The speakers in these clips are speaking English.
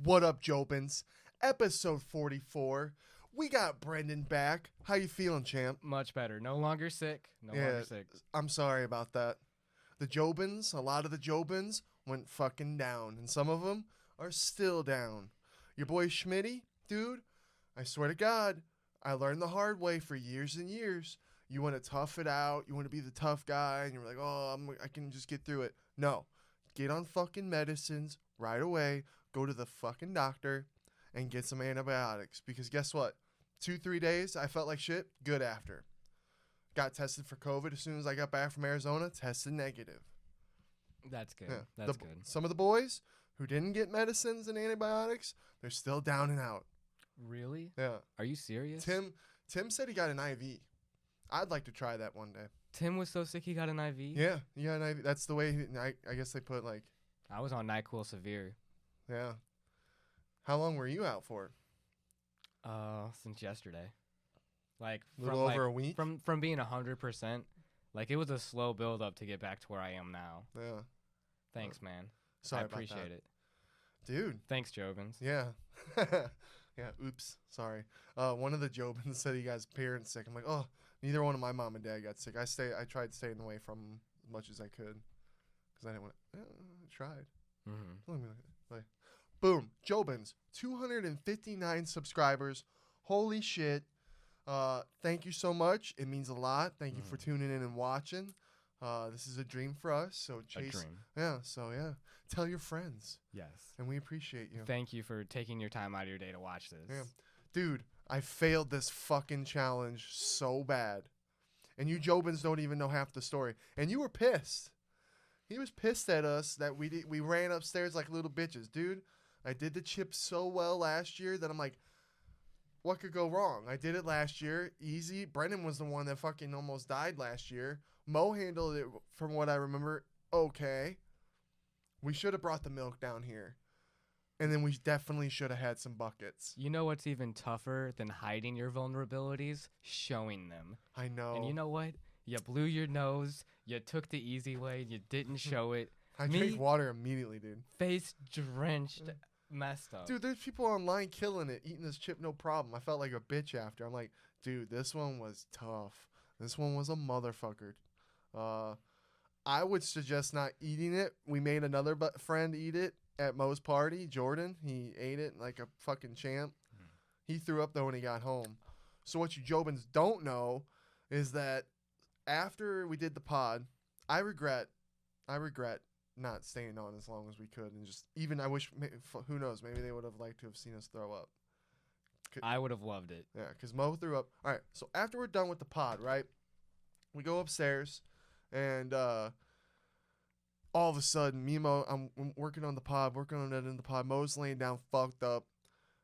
What up, Jobins? Episode 44. We got Brendan back. How you feeling, champ? Much better. No longer sick. No longer sick. I'm sorry about that. The Jobins, a lot of the Jobins went fucking down, and some of them are still down. Your boy Schmitty, dude, I swear to God, I learned the hard way for years and years. You want to tough it out. You want to be the tough guy, and you're like, I can just get through it. No. Get on fucking medicines right away. Go to the fucking doctor and get some antibiotics. Because guess what? 2-3 days, I felt like shit. Good after. Got tested for COVID as soon as I got back from Arizona. Tested negative. That's good. Yeah. That's good. Some of the boys who didn't get medicines and antibiotics, they're still down and out. Really? Yeah. Are you serious? Tim said he got an IV. I'd like to try that one day. Tim was so sick he got an IV? Yeah, he got an IV. That's the way, I guess they put like... I was on NyQuil Severe. Yeah. How long were you out for? Since yesterday. Like, A little over a week? From being 100%. Like, it was a slow build up to get back to where I am now. Yeah. Thanks, man. Sorry I about appreciate that. it. Dude. Thanks, Jobins. Yeah. Yeah, oops. Sorry. One of the Jobins said he got his parents sick. I'm like, oh, neither one of my mom and dad got sick. I tried staying away from them as much as I could. Because I didn't want to. I tried. Mm-hmm. Like, boom. Jobins. 259 subscribers. Holy shit. Thank you so much. It means a lot. Thank you for tuning in and watching. This is a dream for us. So Chase. A dream. Yeah. So yeah. Tell your friends. Yes. And we appreciate you. Thank you for taking your time out of your day to watch this. Yeah. Dude, I failed this fucking challenge so bad. And you Jobins don't even know half the story. And you were pissed. He was pissed at us that we ran upstairs like little bitches. Dude, I did the chips so well last year that I'm like, what could go wrong? I did it last year. Easy. Brendan was the one that fucking almost died last year. Mo handled it, from what I remember, okay. We should have brought the milk down here. And then we definitely should have had some buckets. You know what's even tougher than hiding your vulnerabilities? Showing them. I know. And you know what? You blew your nose. You took the easy way. You didn't show it. I drank water immediately, dude. Face drenched, messed up. Dude, there's people online killing it, eating this chip no problem. I felt like a bitch after. I'm like, dude, this one was tough. This one was a motherfucker. I would suggest not eating it. We made another friend eat it at Mo's party, Jordan. He ate it like a fucking champ. He threw up though when he got home. So what you Jobins don't know is that after we did the pod, I regret not staying on as long as we could, and just even I wish, who knows, maybe they would have liked to have seen us throw up. I would have loved it. Yeah, because Mo threw up. All right, so after we're done with the pod, right, we go upstairs, and all of a sudden, me and Mo, I'm working on the pod, working on editing the pod. Mo's laying down fucked up.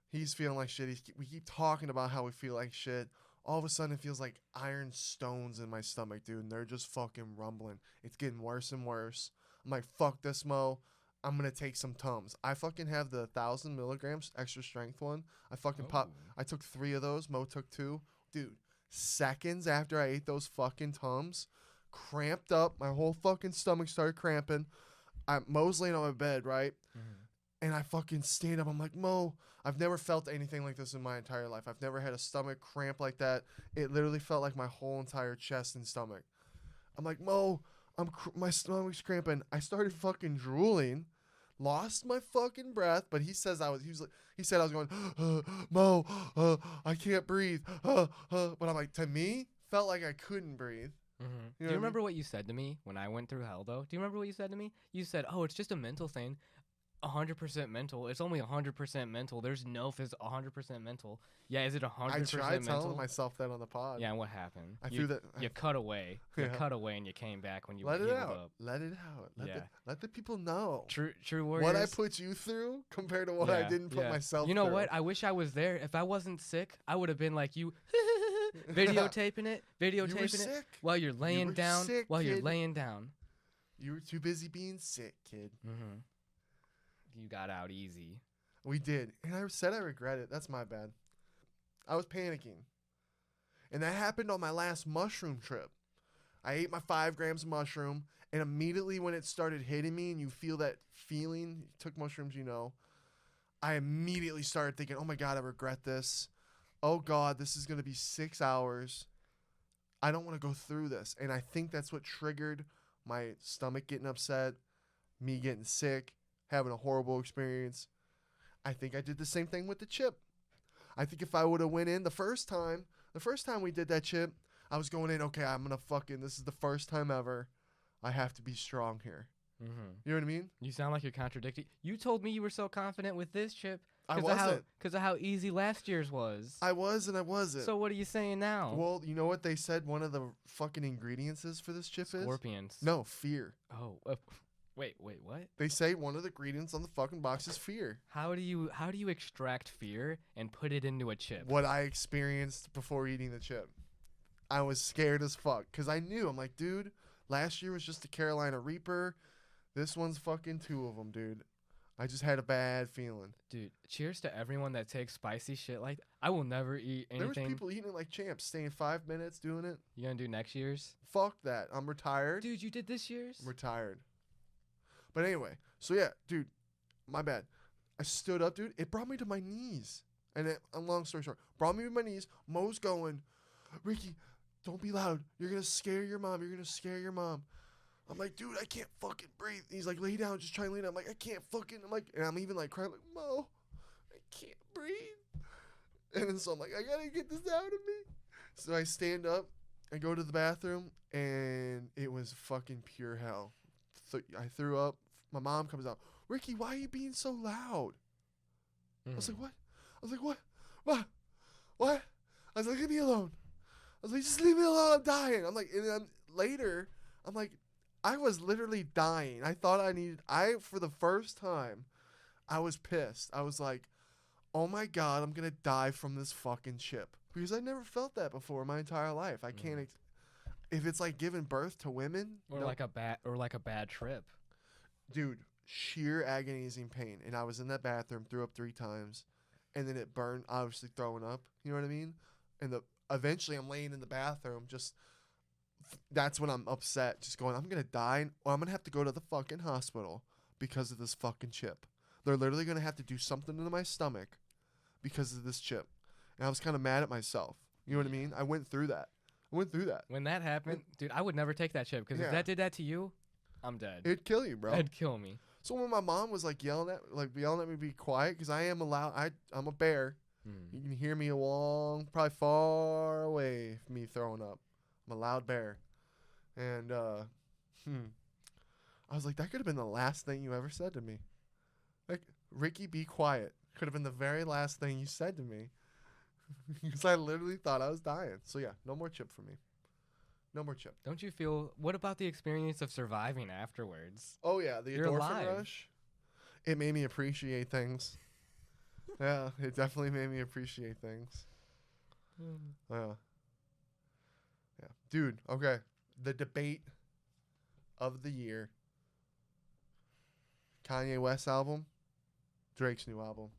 He's feeling like shit. We keep talking about how we feel like shit. All of a sudden, it feels like iron stones in my stomach, dude, and they're just fucking rumbling. It's getting worse and worse. I'm like, fuck this, Mo. I'm going to take some Tums. I fucking have the 1,000 milligrams extra strength one. I fucking I took 3 of those. Mo took 2. Dude, seconds after I ate those fucking Tums, cramped up. My whole fucking stomach started cramping. Mo's laying on my bed, right? And I fucking stand up. I'm like, Mo, I've never felt anything like this in my entire life. I've never had a stomach cramp like that. It literally felt like my whole entire chest and stomach. I'm like, Mo, my stomach's cramping. I started fucking drooling, lost my fucking breath. But he said I was going, Mo, I can't breathe. But I'm like, to me, felt like I couldn't breathe. Do you remember what you said to me when I went through hell, though? Do you remember what you said to me? You said, oh, it's just a mental thing. 100% mental. It's only 100% mental. There's no 100% mental. Yeah, is it 100% mental? I tried telling myself that on the pod. Yeah, and what happened? You cut away. You cut away and you came back when you let it out. Up. Let it out. Let the people know. True warriors. What I put you through compared to what I didn't put myself through. You know what? I wish I was there. If I wasn't sick, I would have been like you, videotaping it while you're laying down. Sick, while kid. you're laying down. You were too busy being sick, kid. You got out easy. We did. And I said I regret it. That's my bad. I was panicking. And that happened on my last mushroom trip. I ate my 5 grams of mushroom, and immediately when it started hitting me and you feel that feeling, you took mushrooms, you know, I immediately started thinking, oh my God, I regret this. Oh God, this is going to be 6 hours. I don't want to go through this. And I think that's what triggered my stomach getting upset, me getting sick, having a horrible experience. I think I did the same thing with the chip. I think if I would have went in the first time we did that chip, I was going in, okay, I'm going to fucking, this is the first time ever. I have to be strong here. Mm-hmm. You know what I mean? You sound like you're contradicting. You told me you were so confident with this chip. I wasn't. Because of how easy last year's was. I was and I wasn't. So what are you saying now? Well, you know what they said one of the fucking ingredients is for this chip is? Scorpions. No, fear. Oh, wait, what? They say one of the ingredients on the fucking box is fear. How do you extract fear and put it into a chip? What I experienced before eating the chip. I was scared as fuck because I knew. I'm like, dude, last year was just a Carolina Reaper. This one's fucking 2 of them, dude. I just had a bad feeling. Dude, cheers to everyone that takes spicy shit like that. I will never eat anything. There was people eating it like champs, staying 5 minutes doing it. You gonna do next year's? Fuck that. I'm retired. Dude, you did this year's? Retired. But anyway, so yeah, dude, my bad. I stood up, dude. It brought me to my knees. And it, a long story short, brought me to my knees. Mo's going, Ricky, don't be loud. You're going to scare your mom. You're going to scare your mom. I'm like, dude, I can't fucking breathe. He's like, lay down. Just try and lay down. I'm like, I can't fucking. I'm like, and I'm even like crying, like, Mo, I can't breathe. And then so I'm like, I got to get this out of me. So I stand up. I go to the bathroom. And it was fucking pure hell. I threw up. My mom comes out. Ricky, why are you being so loud? I was like, what? I was like, what? What? I was like, leave me alone. I was like, just leave me alone. I'm dying. I'm like, and then later, I'm like, I was literally dying. I thought for the first time, I was pissed. I was like, oh my God, I'm going to die from this fucking chip. Because I never felt that before in my entire life. I can't, if it's like giving birth to women. Or like a bad trip. Dude, sheer agonizing pain. And I was in that bathroom, threw up 3 times. And then it burned, obviously throwing up. You know what I mean? And eventually I'm laying in the bathroom, that's when I'm upset, just going, I'm going to die, or I'm going to have to go to the fucking hospital because of this fucking chip. They're literally going to have to do something to my stomach because of this chip. And I was kind of mad at myself. You know what I mean? I went through that. When that happened, dude, I would never take that chip because if that did that to you, I'm dead. It'd kill you, bro. It'd kill me. So when my mom was like yelling at me to be quiet, because I am I'm a bear. You can hear me probably far away from me throwing up. I'm a loud bear. And I was like, that could have been the last thing you ever said to me. Like, Ricky, be quiet. Could have been the very last thing you said to me. Because I literally thought I was dying. So yeah, no more chip for me. No more chip. Don't you feel, what about the experience of surviving afterwards? Oh yeah, the endorphin rush. It made me appreciate things. Yeah, it definitely made me appreciate things. Yeah. Dude, okay. The debate of the year. Kanye West album, Drake's new album.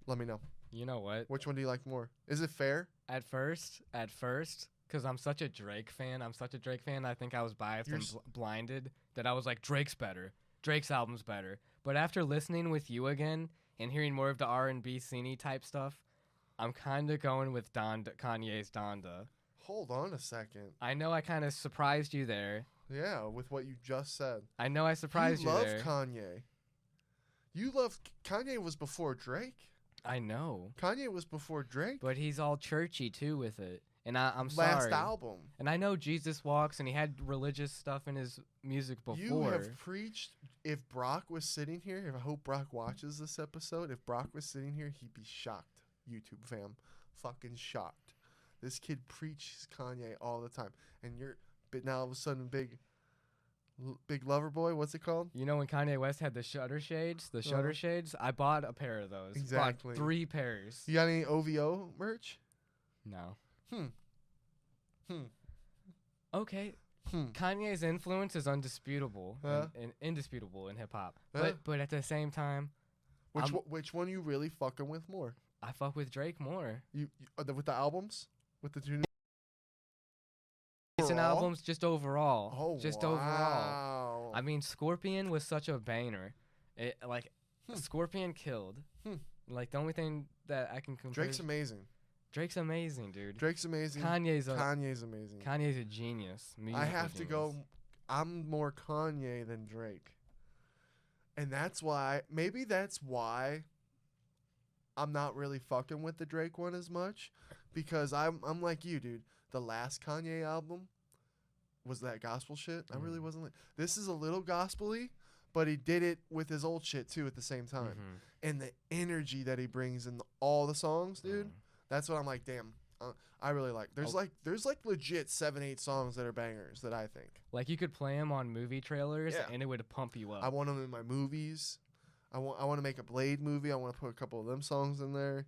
Let me know. You know what? Which one do you like more? Is it fair? At first, because I'm such a Drake fan, I think I was biased and blinded that I was like, Drake's better. Drake's album's better. But after listening with you again and hearing more of the R&B scene type stuff, I'm kind of going with Kanye's Donda. Hold on a second. I know I kind of surprised you there. Yeah, with what you just said. I know I surprised you there. You love Kanye. Kanye was before Drake. I know. Kanye was before Drake. But he's all churchy, too, with it. And I'm sorry. Last album. And I know Jesus Walks, and he had religious stuff in his music before. You have preached. If Brock was sitting here, I hope Brock watches this episode. If Brock was sitting here, he'd be shocked. YouTube fam. Fucking shocked. This kid preaches Kanye all the time. And but now all of a sudden, big lover boy, what's it called? You know when Kanye West had the shutter shades? I bought a pair of those. Exactly. Bought 3 pairs. You got any OVO merch? No. Okay. Kanye's influence is undisputable and indisputable in hip hop. But at the same time, which one you really fucking with more? I fuck with Drake more. You with the albums? With the 2 recent albums, just overall. Oh, just wow. overall. I mean, Scorpion was such a banger. Scorpion killed. Hmm. Like the only thing that I can compare. Drake's amazing. Drake's amazing, dude. Drake's amazing. Kanye's amazing. Kanye's a genius. I have to Musical go. genius. I'm more Kanye than Drake. And that's why, maybe that's why I'm not really fucking with the Drake one as much. Because I'm like you, dude. The last Kanye album was that gospel shit. I really wasn't like, this is a little gospel-y, but he did it with his old shit too at the same time. And the energy that he brings in all the songs, dude. That's what I'm like, damn. I really like. There's like legit 7-8 songs that are bangers that I think. Like you could play them on movie trailers Yeah. and it would pump you up. I want them in my movies. I want to make a Blade movie. I want to put a couple of them songs in there.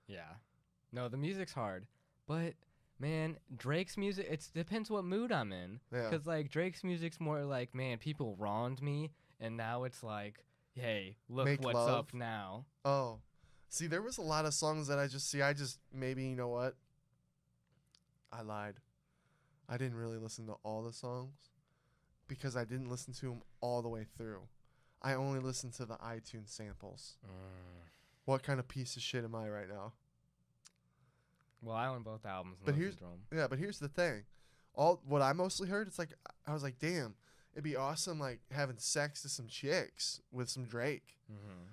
Yeah. No, the music's hard, but man, Drake's music, it depends what mood I'm in. Yeah. Cuz like Drake's music's more like, man, people wronged me and now it's like, hey, look Make what's love. up now. Oh. See, there was a lot of songs that I just maybe, you know what? I lied. I didn't really listen to all the songs because I didn't listen to them all the way through. I only listened to the iTunes samples. What kind of piece of shit am I right now? Well, I own both albums. And But listen to 'em. Yeah, but here's the thing. What I mostly heard, it's like I was like, damn, it'd be awesome like having sex to some chicks with some Drake.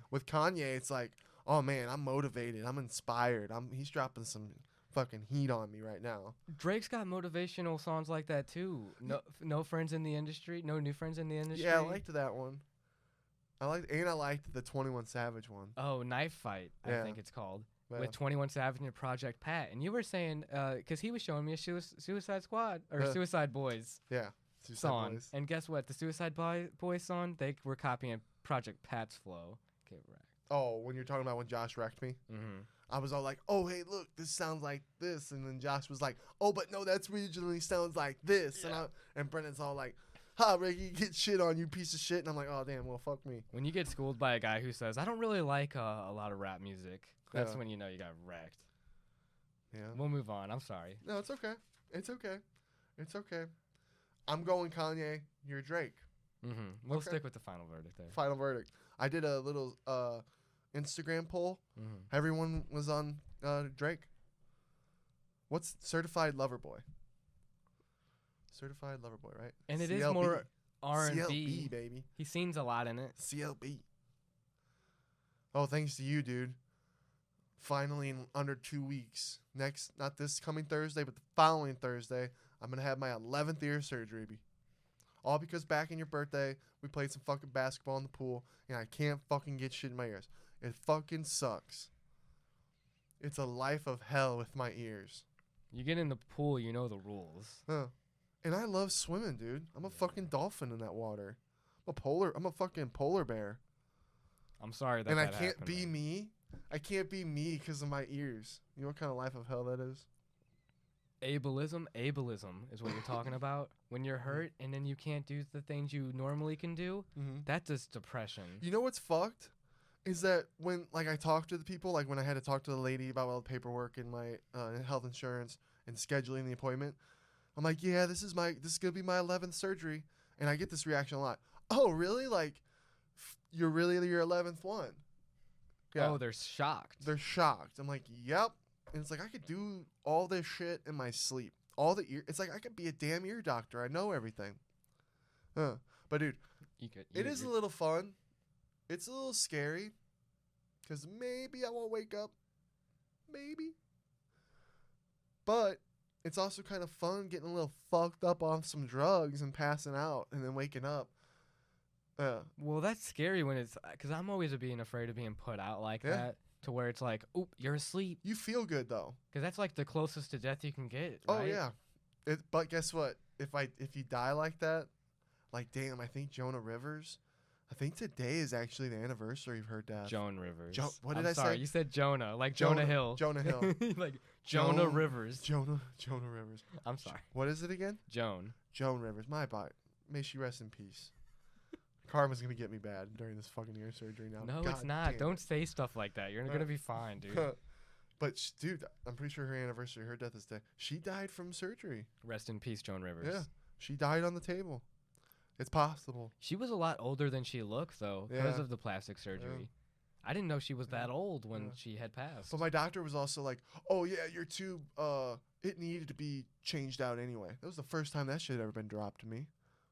With Kanye, it's like, oh man, I'm motivated, I'm inspired. He's dropping some fucking heat on me right now. Drake's got motivational songs like that too. No friends in the industry, no new friends in the industry. Yeah, I liked that one. I liked the 21 Savage one. Oh, Knife Fight, Yeah. I think it's called. Yeah. With 21 Savage and Project Pat. And you were saying, because he was showing me a Suicide Squad, or Suicide Boys Yeah. Suicide song. Boys. And guess what? The Suicide Boys song, they were copying Project Pat's flow. Okay, right. Oh, when you're talking about when Josh wrecked me? I was all like, oh, hey, look, this sounds like this. And then Josh was like, oh, but no, that's regionally sounds like this. Yeah. And Brennan's all like, ha, Ricky, get shit on, you piece of shit. And I'm like, oh, damn, well, fuck me. When you get schooled by a guy who says, I don't really like a lot of rap music, that's Yeah. when you know you got wrecked. Yeah. We'll move on. I'm sorry. No, it's okay. It's okay. It's okay. I'm going Kanye, you're Drake. We'll Okay. stick with the final verdict there. Final verdict. I did a little Instagram poll. Everyone was on Drake. What's Certified Lover Boy? Certified Lover Boy, right? And it is CLB. more R&B. CLB, baby. He sings a lot in it. CLB. Oh, thanks to you, dude. Finally, in under 2 weeks. Not this coming Thursday, but the following Thursday, I'm going to have my 11th ear surgery. All because back in your birthday, we played some fucking basketball in the pool, and I can't fucking get shit in my ears. It fucking sucks. It's a life of hell with my ears. You get in the pool, you know the rules. Huh. And I love swimming, dude. I'm a fucking dolphin in that water. I'm a fucking polar bear. I'm sorry that And I that can't happened, be man. me. I can't be me because of my ears. You know what kind of life of hell that is? Ableism is what you're talking about. When you're hurt and then you can't do the things you normally can do, that's just depression. You know what's fucked? Is that when I talk to the people, like when I had to talk to the lady about all the paperwork and my health insurance and scheduling the appointment, I'm like, yeah, this is gonna be my 11th surgery, and I get this reaction a lot. Oh, really? Like, you're really your 11th one? Yeah. Oh, they're shocked. They're shocked. I'm like, yep. And it's like I could do all this shit in my sleep. It's like I could be a damn ear doctor. I know everything. Huh. But dude, it is a little fun. It's a little scary. Because maybe I won't wake up. Maybe. But it's also kind of fun getting a little fucked up on some drugs and passing out and then waking up. Well, that's scary when it's... Because I'm always being afraid of being put out like that. To where it's like, oop, you're asleep. You feel good, though. Because that's like the closest to death you can get, Oh, right? yeah. But guess what? If you die like that, like, damn, I think Jonah Rivers... I think today is actually the anniversary of her death. Joan Rivers. What did I'm I sorry, say? you said Jonah, like Jonah Hill. Jonah Hill. Like Jonah Rivers. Jonah Rivers. I'm sorry. What is it again? Joan Rivers. My body. May she rest in peace. Karma's going to get me bad during this fucking ear surgery now. No, God it's not. damn Don't it. say stuff like that. You're going to be fine, dude. But, dude, I'm pretty sure her anniversary, her death is today. She died from surgery. Rest in peace, Joan Rivers. Yeah. She died on the table. It's possible. She was a lot older than she looked, though, because of the plastic surgery. I didn't know she was that old when Yeah. she had passed. But my doctor was also like, "Oh yeah, your tube, it needed to be changed out anyway." That was the first time that shit had ever been dropped to me.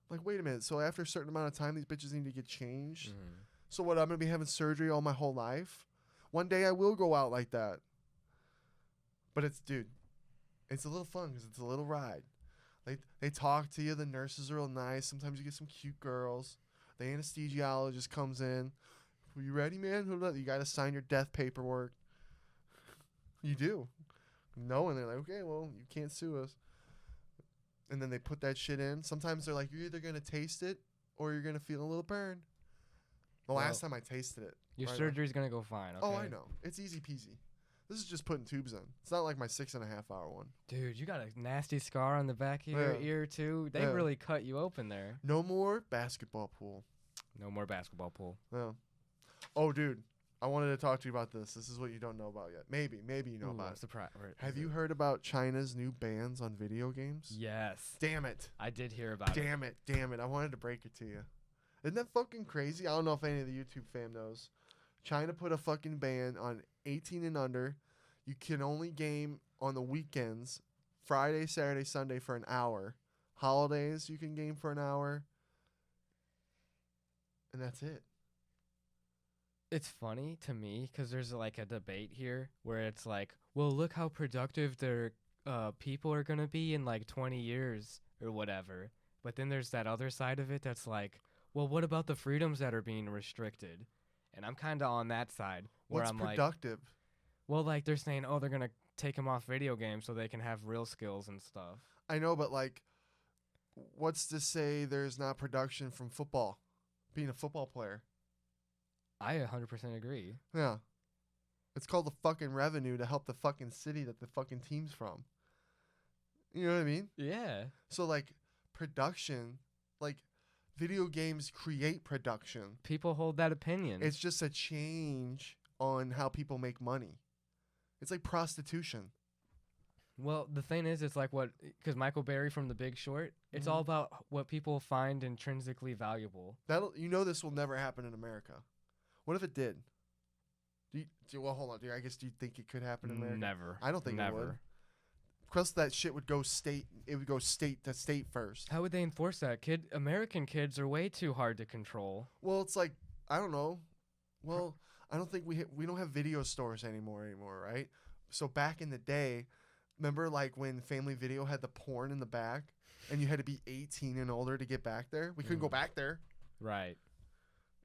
I'm like, wait a minute. So after a certain amount of time, these bitches need to get changed. Mhm. So what? I'm gonna be having surgery all my whole life. One day I will go out like that. But it's a little fun because it's a little ride. They talk to you. The nurses are real nice. Sometimes you get some cute girls. The anesthesiologist comes in. Are you ready, man? You got to sign your death paperwork. You do. No, and they're like, okay, well, you can't sue us. And then they put that shit in. Sometimes they're like, you're either going to taste it or you're going to feel a little burn. The last time I tasted it. Your right surgery's going to go fine, okay? Oh, I know. It's easy peasy. This is just putting tubes in. It's not like my 6.5 hour one. Dude, you got a nasty scar on the back of your Yeah. ear, too. They Yeah. really cut you open there. No more basketball pool. No more basketball pool. No. Oh, dude. I wanted to talk to you about this. This is what you don't know about yet. Maybe you know Ooh, about I'm it. surprised. Have you heard about China's new bans on video games? Yes. Damn it. I did hear about it. Damn it. I wanted to break it to you. Isn't that fucking crazy? I don't know if any of the YouTube fam knows. China put a fucking ban on 18 and under. You can only game on the weekends, Friday, Saturday, Sunday for an hour. Holidays, you can game for an hour. And that's it. It's funny to me because there's like a debate here where it's like, well, look how productive their people are going to be in like 20 years or whatever. But then there's that other side of it that's like, well, what about the freedoms that are being restricted? And I'm kind of on that side where What's I'm productive? like, well, like they're saying, oh, they're going to take them off video games so they can have real skills and stuff. I know, but like, what's to say there's not production from football, being a football player? I 100% agree. Yeah. It's called the fucking revenue to help the fucking city that the fucking team's from. You know what I mean? Yeah. So, like, production, like, video games create production. People hold that opinion. It's just a change on how people make money. It's like prostitution. Well, the thing is, it's like what, because Michael Berry from The Big Short, it's all about what people find intrinsically valuable. This will never happen in America. What if it did? Well, hold on. I guess do you think it could happen in America? Never. I don't think it would. Because that shit would go state. It would go state to state first. How would they enforce that? American kids are way too hard to control. Well, it's like, I don't know. Well, I don't think we don't have video stores anymore, right? So back in the day, remember like when Family Video had the porn in the back, and you had to be 18 and older to get back there. We couldn't go back there. Right.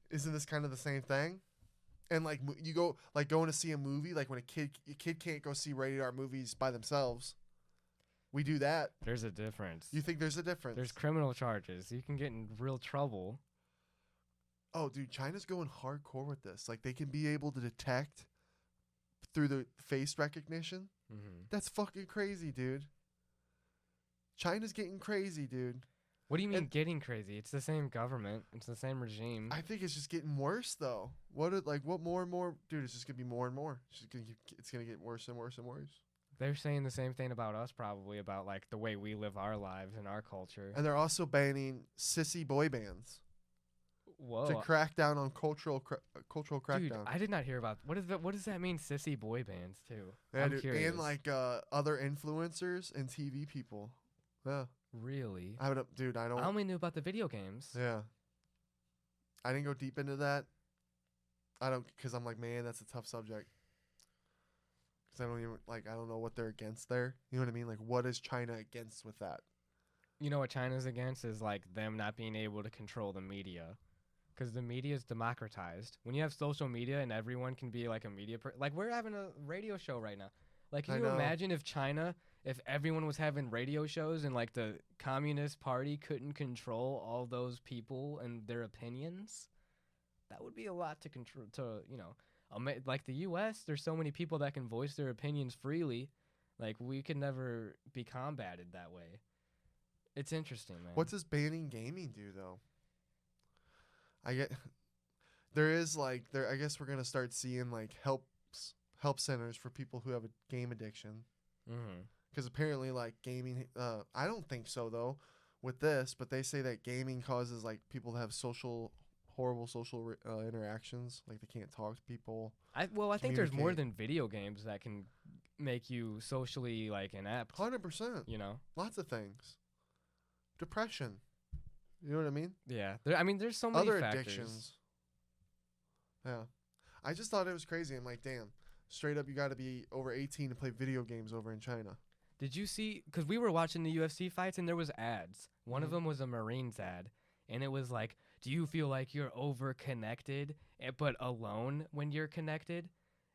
Isn't this kind of the same thing? And like you go like going to see a movie, like when a kid can't go see rated R movies by themselves. We do that. There's a difference. You think there's a difference? There's criminal charges. You can get in real trouble. Oh, dude, China's going hardcore with this. Like they can be able to detect through the face recognition. Mm-hmm. That's fucking crazy, dude. China's getting crazy, dude. What do you mean getting crazy? It's the same government. It's the same regime. I think it's just getting worse, though. What more and more, dude? It's just gonna be more and more. It's gonna get worse and worse and worse. They're saying the same thing about us, probably about like the way we live our lives and our culture. And they're also banning sissy boy bands Whoa, to crack down on cultural crackdown. dude! I did not hear about what does that mean? Sissy boy bands too. Yeah, I'm dude, curious. and like other influencers and TV people. Yeah, Really? I don't. I only knew about the video games. Yeah. I didn't go deep into that. Because I'm like, man, that's a tough subject. Because I don't know what they're against there. You know what I mean? Like, what is China against with that? You know what China's against is like them not being able to control the media. Because the media is democratized. When you have social media and everyone can be like a media like we're having a radio show right now. Like, can you imagine if everyone was having radio shows and like the Communist Party couldn't control all those people and their opinions? That would be a lot to control. Like the U.S., there's so many people that can voice their opinions freely. Like we could never be combated that way. It's interesting, man. What does banning gaming do, though? I guess we're gonna start seeing like help centers for people who have a game addiction. Mm-hmm. Because apparently, like gaming, I don't think so though, with this. But they say that gaming causes like people to have social horrible social interactions. Like they can't talk to people. I think there's more Communicate. than video games that can make you socially like inept. 100%. You know? Lots of things. Depression. You know what I mean? Yeah. There's so many Other factors. addictions. Yeah. I just thought it was crazy. I'm like, damn. Straight up, you got to be over 18 to play video games over in China. Did you see? Because we were watching the UFC fights and there was ads. One of Mhm. them was a Marines ad, and it was like, "Do you feel like you're over connected, but alone when you're connected?"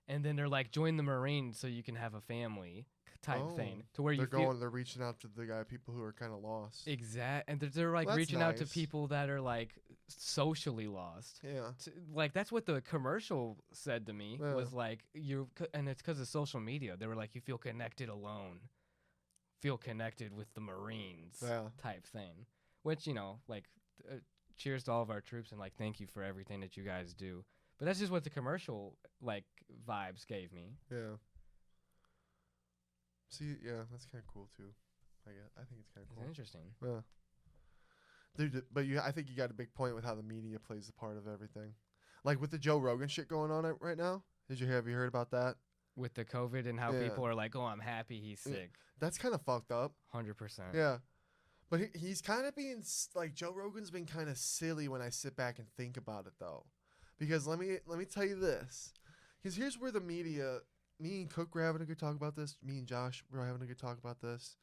And then they're like, "Join the Marines so you can have a family," type thing, to where you feel They're reaching out to the people who are kind of lost. and they're like Well, that's reaching out to nice. people that are like socially lost. Yeah. Like that's what the commercial said to me Yeah. was like and it's because of social media. They were like, "You feel connected alone, feel connected with the Marines," Yeah. type thing. Which like cheers to all of our troops and like thank you for everything that you guys do. But that's just what the commercial like vibes gave me. Yeah. See, yeah, that's kind of cool too. I think it's kind of It's cool. interesting. Yeah. Dude, but I think you got a big point with how the media plays a part of everything. Like with the Joe Rogan shit going on right now. Have you heard about that? With the COVID and how Yeah. people are like, "Oh, I'm happy he's Yeah. sick." That's kind of fucked up. 100%. Yeah. But he's kind of being like Joe Rogan's been kind of silly when I sit back and think about it though. Because let me tell you this. Because here's where the media, me and Cook were having a good talk about this. Me and Josh were having a good talk about this.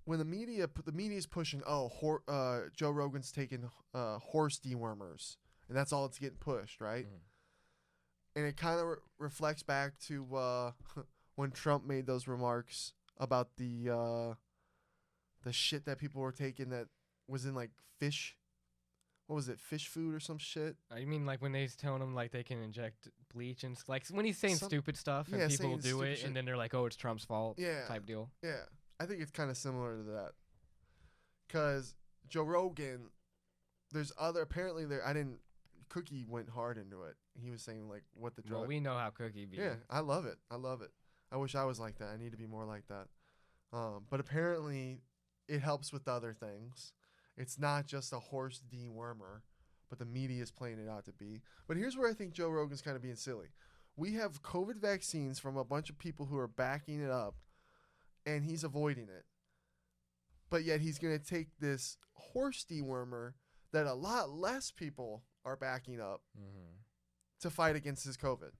When the media's pushing, Joe Rogan's taking horse dewormers, and that's all it's getting pushed, right? Mhm. And it kind of reflects back to when Trump made those remarks about the shit that people were taking that was in like fish. What was it? Fish food or some shit? I mean, like when they's telling them like they can inject bleach and like when he's saying stupid stuff and yeah, people saying do stupid it shit. and then they're like, "Oh, it's Trump's fault," Yeah. type deal. Yeah. I think it's kind of similar to that. Because Joe Rogan, apparently Cookie went hard into it. He was saying like what the drug. Well, we know how Cookie be. Yeah, I love it. I wish I was like that. I need to be more like that. But apparently it helps with other things. It's not just a horse dewormer, but the media is playing it out to be. But here's where I think Joe Rogan's kind of being silly. We have COVID vaccines from a bunch of people who are backing it up, and he's avoiding it. But yet he's going to take this horse dewormer that a lot less people are backing up Mm-hmm. to fight against his COVID.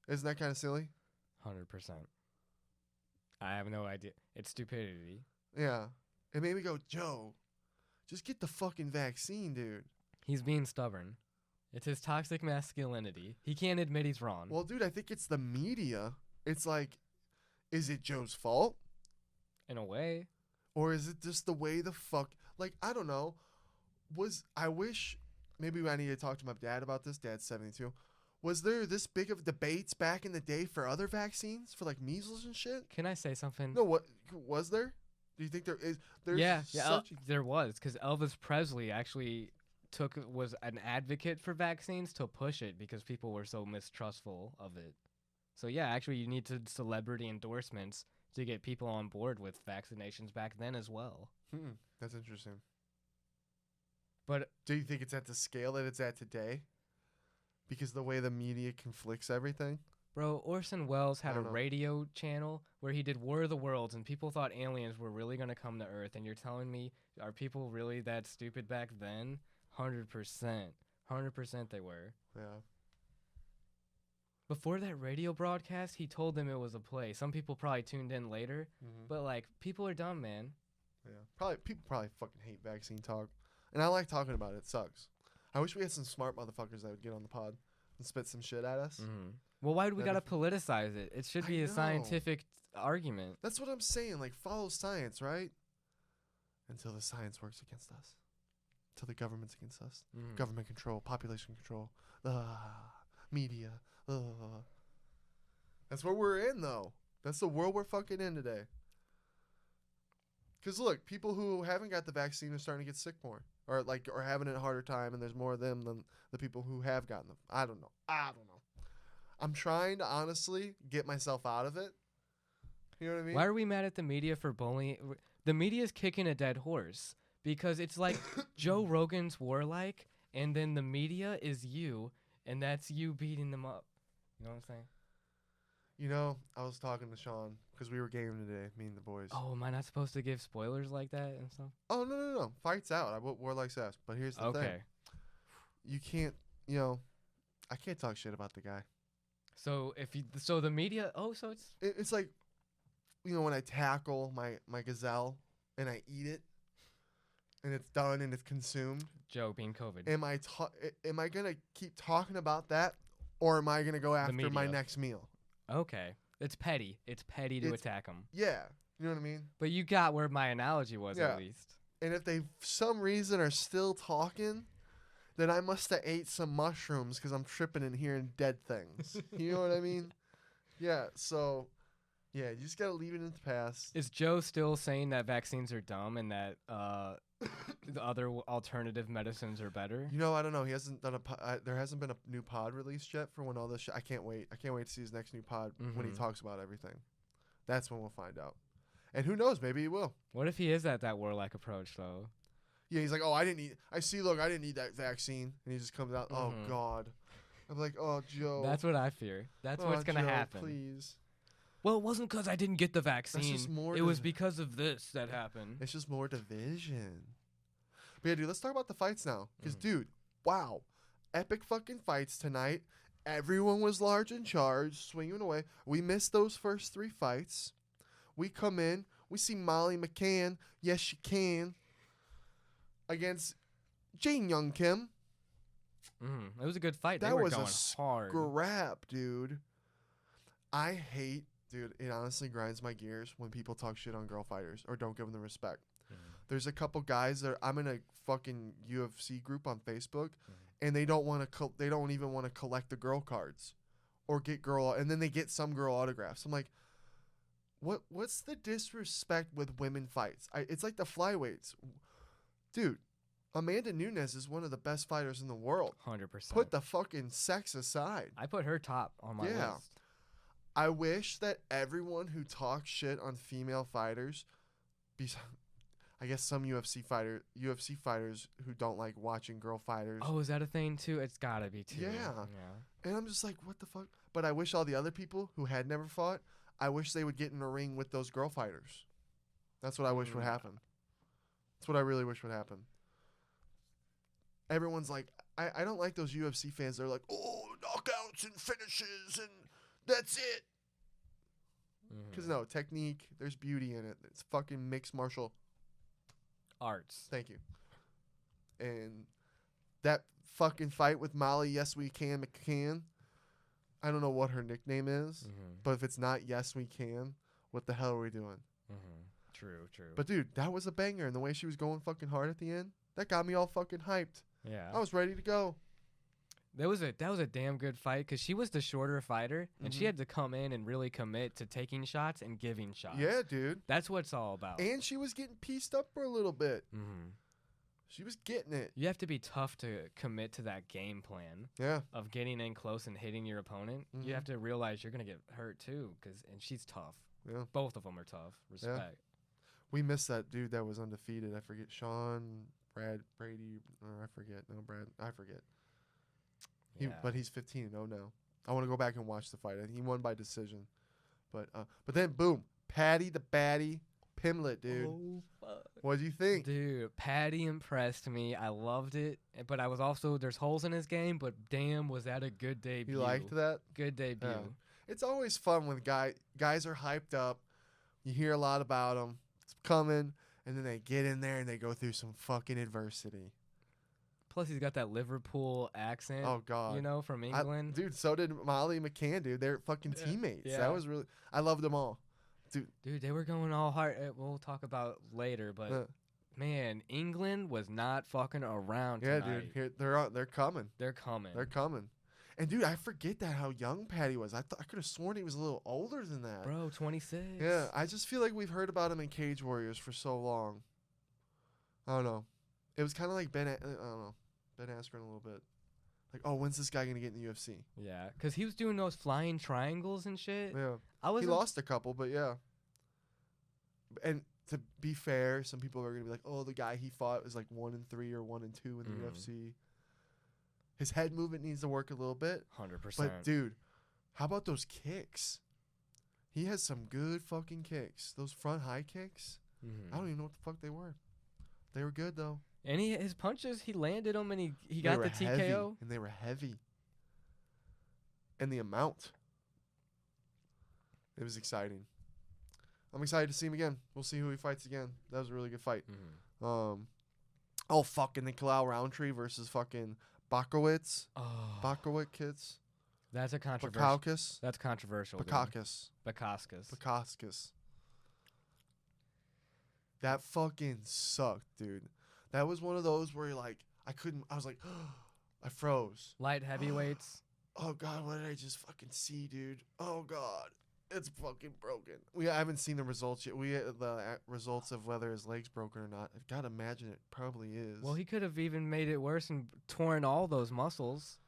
Isn't that kind of silly? 100%. I have no idea. It's stupidity. Yeah. It made me go, Joe, just get the fucking vaccine, dude. He's being stubborn. It's his toxic masculinity. He can't admit he's wrong. Well, dude, I think it's the media. It's like, is it Joe's fault? In a way. Or is it just the way the fuck... Like, I don't know. I wish... Maybe I need to talk to my dad about this. Dad's 72. Was there this big of debates back in the day for other vaccines? For, like, measles and shit? Can I say something? No, what... Was there? Do you think there is... There's Yeah, there was, because Elvis Presley actually was an advocate for vaccines to push it because people were so mistrustful of it. So yeah, actually you need celebrity endorsements to get people on board with vaccinations back then as well. That's interesting. But do you think it's at the scale that it's at today? Because the way the media conflicts everything? Bro, Orson Welles had I a don't know. radio channel where he did War of the Worlds and people thought aliens were really going to come to Earth, and you're telling me, are people really that stupid back then? 100%. 100% they were. Yeah. Before that radio broadcast, he told them it was a play. Some people probably tuned in later, but like people are dumb, man. Yeah. People probably fucking hate vaccine talk. And I like talking about it. It sucks. I wish we had some smart motherfuckers that would get on the pod and spit some shit at us. Well, why do we That'd gotta politicize it? It should be a know. scientific argument. That's what I'm saying. Like, follow science, right? Until the science works against us. Until the government's against us. Government control, population control, media. That's what we're in, though. That's the world we're fucking in today. Because look, people who haven't got the vaccine are starting to get sick more, or having a harder time, and there's more of them than the people who have gotten them. I don't know. I'm trying to honestly get myself out of it. You know what I mean? Why are we mad at the media for bullying? The media's kicking a dead horse because it's like Joe Rogan's warlike, and then the media is you, and that's you beating them up. You know what I'm saying? You know, I was talking to Sean because we were gaming today, me and the boys. Oh, am I not supposed to give spoilers like that and stuff? Oh, no. Fight's out. I wore like ass. But here's the thing. You can't, I can't talk shit about the guy. So so the media, so It's like, when I tackle my gazelle and I eat it and it's done and it's consumed. Joe being COVID. Am I going to keep talking about that, or am I going to go after my next meal? Okay. It's petty. It's petty to attack them. Yeah. You know what I mean? But you got where my analogy was, at least. And if they, for some reason, are still talking, then I must have ate some mushrooms because I'm tripping and hearing dead things. You know what I mean? Yeah. So, yeah, you just got to leave it in the past. Is Joe still saying that vaccines are dumb and that the other alternative medicines are better? I don't know. He hasn't done there hasn't been a new pod released yet for when all this I can't wait. I can't wait to see his next new pod when he talks about everything. That's when we'll find out. And who knows? Maybe he will. What if he is at that warlike approach, though? Yeah, he's like, oh, I didn't need that vaccine. And he just comes out, oh, God. I'm like, oh, Joe. That's what I fear. That's what's going to happen. Please. Well, it wasn't because I didn't get the vaccine. It was because of this that happened. It's just more division. But yeah, dude, let's talk about the fights now. Because, dude, wow. Epic fucking fights tonight. Everyone was large in charge, swinging away. We missed those first 3 fights. We come in. We see Molly McCann. Yes, she can. Against Jane Young Kim. It was a good fight. That they were was going a hard. Scrap, dude. I hate, dude, it honestly grinds my gears when people talk shit on girl fighters or don't give them the respect. There's a couple guys that I'm in a fucking UFC group on Facebook, and they don't want to. They don't even want to collect the girl cards, or get girl, and then they get some girl autographs. I'm like, what's the disrespect with women fights? It's like the flyweights, dude. Amanda Nunes is one of the best fighters in the world. 100%. Put the fucking sex aside. I put her top on my list. I wish that everyone who talks shit on female fighters, I guess some UFC fighters who don't like watching girl fighters. Oh, is that a thing too? It's gotta be too. Yeah. And I'm just like, what the fuck? But I wish all the other people who had never fought, I wish they would get in a ring with those girl fighters. That's what I wish would happen. That's what I really wish would happen. Everyone's like, I don't like those UFC fans. They're like, oh, knockouts and finishes and that's it. Because no, technique, there's beauty in it. It's fucking mixed martial arts. Thank you. And that fucking fight with Molly, Yes We Can McCann, I don't know what her nickname is, but if it's not Yes We Can, what the hell are we doing? True. But dude, that was a banger, and the way she was going fucking hard at the end, that got me all fucking hyped. Yeah. I was ready to go. That was a damn good fight because she was the shorter fighter, and she had to come in and really commit to taking shots and giving shots. Yeah, dude. That's what it's all about. And she was getting pieced up for a little bit. She was getting it. You have to be tough to commit to that game plan. Yeah. Of getting in close and hitting your opponent. You have to realize you're gonna get hurt too, and she's tough. Yeah. Both of them are tough. Respect. Yeah. We missed that dude that was undefeated. I forget Brady. Or I forget. No, Brad. I forget. But he's 15-0 now. I want to go back and watch the fight. He won by decision. But then, boom. Patty the Batty Pimlet, dude. Oh, fuck. What do you think? Dude, Patty impressed me. I loved it. But I was also, there's holes in his game, but damn, was that a good debut. You liked that? Good debut. Yeah. It's always fun when guys are hyped up. You hear a lot about them. It's coming. And then they get in there and they go through some fucking adversity. Plus, he's got that Liverpool accent. Oh, God. From England. Dude, so did Molly McCann, dude. They're fucking teammates. Yeah. That was really... I loved them all. Dude, they were going all hard. We'll talk about later, but... Man, England was not fucking around tonight. Yeah, dude. They're coming. They're coming. And, dude, I forget how young Patty was. I could have sworn he was a little older than that. Bro, 26. Yeah, I just feel like we've heard about him in Cage Warriors for so long. I don't know. It was kind of like Ben Askren a little bit. Like, oh, when's this guy going to get in the UFC? Yeah, because he was doing those flying triangles and shit. Yeah. He lost a couple, but yeah. And to be fair, some people are going to be like, oh, the guy he fought was like 1-3 or 1-2 in the UFC. His head movement needs to work a little bit. 100%. But, dude, how about those kicks? He has some good fucking kicks. Those front high kicks. I don't even know what the fuck they were. They were good, though. And his punches, he landed them, and he They got were the TKO. heavy, and they were heavy. And the amount. It was exciting. I'm excited to see him again. We'll see who he fights again. That was a really good fight. Oh, fucking the Kalal Roundtree versus fucking Bakowitz. Oh, Bakowitz kids. that's a controversial. Bakowskis. That's controversial. dude. Bakakis. Bakaskas. Bakowskis. That fucking sucked, dude. That was one of those where you're like, I was like, I froze. Light heavyweights. Oh, God, what did I just fucking see, dude? Oh, God. It's fucking broken. I haven't seen the results yet. The results of whether his leg's broken or not. I've got to imagine it probably is. Well, he could have even made it worse and torn all those muscles.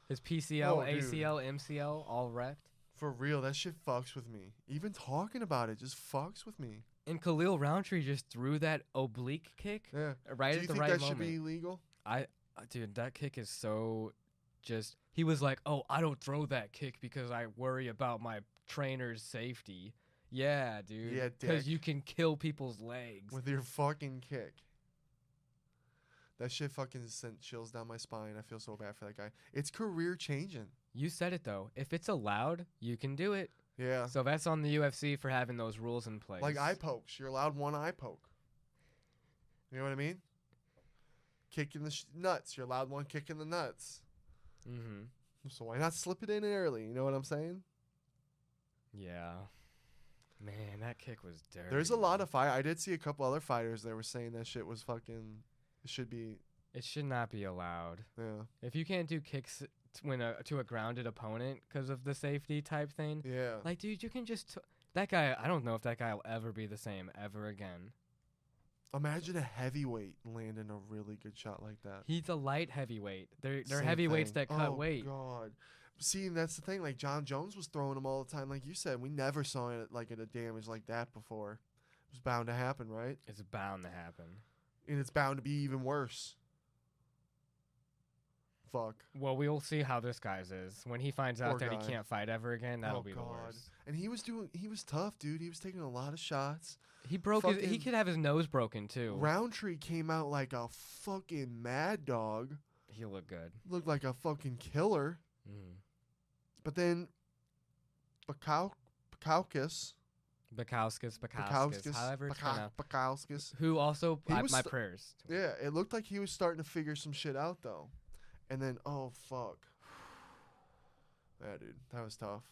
His PCL, Oh, dude. ACL, MCL, all wrecked. For real, that shit fucks with me. Even talking about it just fucks with me. And Khalil Roundtree just threw that oblique kick Yeah. right Do at you the think right that moment. should be illegal? Dude, that kick is so just. He was like, "Oh, I don't throw that kick because I worry about my trainer's safety." Yeah, dude. Yeah, Because dick. you can kill people's legs. With your fucking kick. That shit fucking sent chills down my spine. I feel so bad for that guy. It's career changing. You said it though. If it's allowed, you can do it. Yeah. So that's on the UFC for having those rules in place. Like eye pokes. You're allowed one eye poke. You know what I mean? Kick in the nuts. You're allowed one kick in the nuts. Mm-hmm. So why not slip it in early? You know what I'm saying? Yeah. Man, that kick was dirty. There's a lot of fight. I did see a couple other fighters that were saying that shit was fucking. It should be. It should not be allowed. Yeah. If you can't do kicks to a grounded opponent because of the safety type thing, Yeah. like, dude, you can just. That guy, I don't know if that guy will ever be the same ever again. Imagine a heavyweight landing a really good shot like that. He's a light heavyweight. They're Same heavyweights thing. that cut Oh, weight. God. See, and that's the thing. Like, John Jones was throwing them all the time. Like you said, we never saw it like a damage like that before. It was bound to happen, right? It's bound to happen. And it's bound to be even worse. Fuck. Well, we'll see how this guy's is. When he finds out Poor that guy. he can't fight ever again, that'll Oh, be the God. worst. And he was tough, dude. He was taking a lot of shots. He broke he Fucking could have his nose broken too. Roundtree came out like a fucking mad dog. He looked good. Looked like a fucking killer. Mm. But then Bakowskis, However it's pronounced. Bakowskis. Who also, He was my st- prayers. to him. Yeah, it looked like he was starting to figure some shit out though. And then, oh fuck. Yeah, dude, that was tough.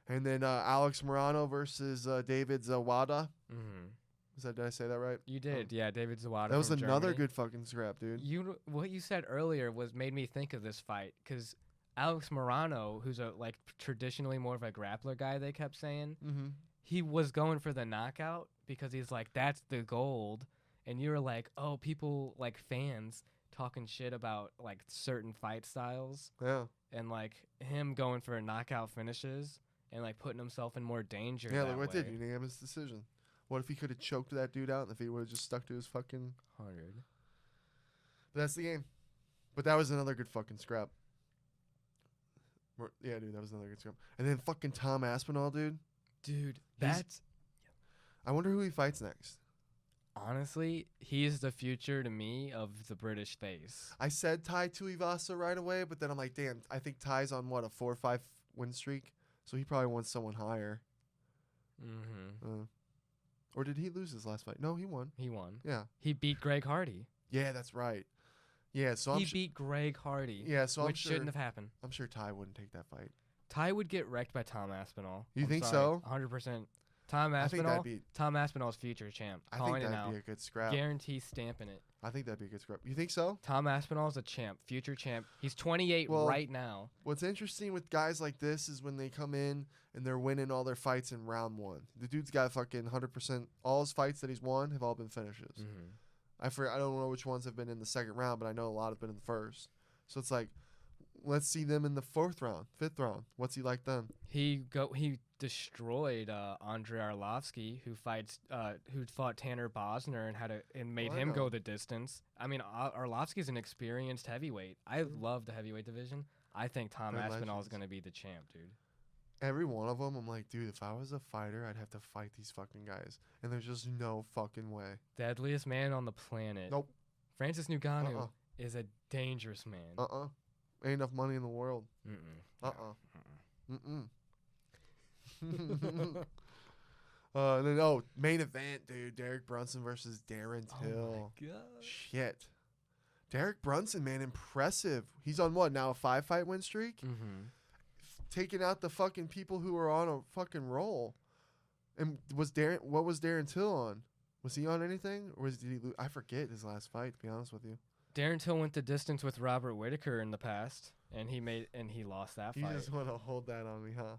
And then Alex Morano versus David Zawada. Mm-hmm. Did I say that right? You did, yeah. David Zawada. That was from another Germany. good fucking scrap, dude. What you said earlier made me think of this fight because Alex Morano, who's a traditionally more of a grappler guy, they kept saying Mm-hmm. he was going for the knockout because he's like, that's the gold, and you were like, oh, people like fans talking shit about like certain fight styles Yeah. and like him going for knockout finishes and like putting himself in more danger. Yeah, that like what way. did unanimous decision. What if he could have choked that dude out and if he would have just stuck to his fucking 100. But that's the game. But that was another good fucking scrap. Yeah, dude, that was another good scrap. And then fucking Tom Aspinall, dude. Dude, He's- that's I wonder who he fights next. honestly, he's the future to me of the British face. I said Ty Tuivasa right away, but then I'm like, damn, I think Ty's on what, a 4 or 5 win streak? So he probably wants someone higher. Mm-hmm. Or did he lose his last fight? No, he won. He won. Yeah. He beat Greg Hardy. Yeah, that's right. Yeah, so He beat Greg Hardy. Yeah, so which shouldn't have happened. I'm sure Ty wouldn't take that fight. Ty would get wrecked by Tom Aspinall. You I'm think sorry, so? 100%. Tom I think Aspinall. that'd be Tom Aspinall's future champ. I think Calling it that'd now. be a good scrap. Guarantee stamping it. I think that'd be a good scrap. You think so? Tom Aspinall's a champ, future champ. He's 28 Well, right now. What's interesting with guys like this is when they come in and they're winning all their fights in round 1. The dude's got fucking 100%. All his fights that he's won have all been finishes. Mm-hmm. I don't know which ones have been in the second round, but I know a lot have been in the first. So it's like let's see them in the 4th round, 5th round. What's he like then? He destroyed Andrei Arlovsky, who fought Tanner Bosner and made him go the distance. I mean, Arlovsky's an experienced heavyweight. I love the heavyweight division. I think Tom Aspinall is going to be the champ, dude. Every one of them, I'm like, dude, if I was a fighter, I'd have to fight these fucking guys. And there's just no fucking way. Deadliest man on the planet. Nope. Francis Ngannou is a dangerous man. Ain't enough money in the world. And then, main event, dude. Derek Brunson versus Darren Till. Oh, my God. Shit. Derek Brunson, man, impressive. He's on what, now a 5-fight win streak? Mm-hmm. Taking out the fucking people who are on a fucking roll. And what was Darren Till on? Was he on anything? Or did he lose? I forget his last fight, to be honest with you. Darren Till went the distance with Robert Whittaker in the past, and he lost that fight. You just want to hold that on me, huh?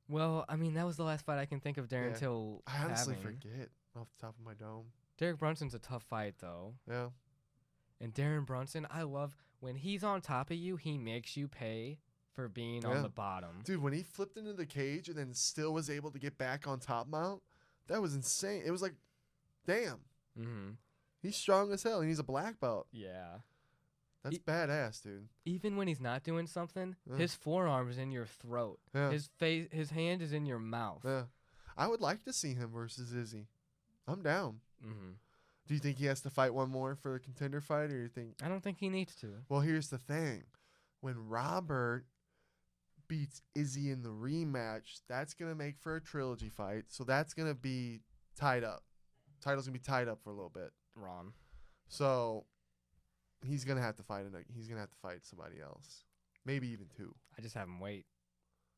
Well, I mean, that was the last fight I can think of Darren Till I honestly having. forget off the top of my dome. Derek Brunson's a tough fight, though. Yeah. And Darren Brunson, I love when he's on top of you, he makes you pay for being on the bottom. Dude, when he flipped into the cage and then still was able to get back on top mount, that was insane. It was like, damn. Mm-hmm. He's strong as hell, and he's a black belt. Yeah. That's badass, dude. Even when he's not doing something, his forearm's in your throat. Yeah. His hand is in your mouth. Yeah. I would like to see him versus Izzy. I'm down. Mm-hmm. Do you think he has to fight one more for the contender fight, or you think? I don't think he needs to. Well, here's the thing. When Robert beats Izzy in the rematch, that's going to make for a trilogy fight. So that's going to be tied up. Title's going to be tied up for a little bit. Ron. So he's going to have to fight he's going to have to fight somebody else. Maybe even 2. I just have him wait.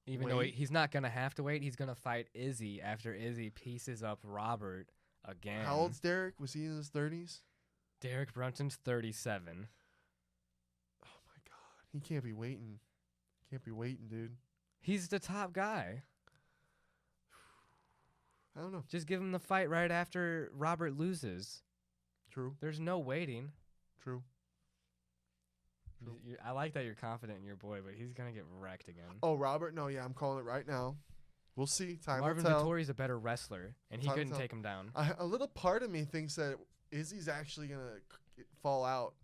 Even though he's not going to have to wait, he's going to fight Izzy after Izzy pieces up Robert again. How old's Derek? Was he in his 30s? Derek Brunson's 37. Oh, my God. He can't be waiting. Can't be waiting, dude. He's the top guy. I don't know. Just give him the fight right after Robert loses. True. There's no waiting. True. I like that you're confident in your boy, but he's going to get wrecked again. Oh, Robert? No, yeah, I'm calling it right now. We'll see. Time Marvin will tell. Vettori's a better wrestler, and he couldn't take him down. A little part of me thinks that Izzy's actually going to fall out.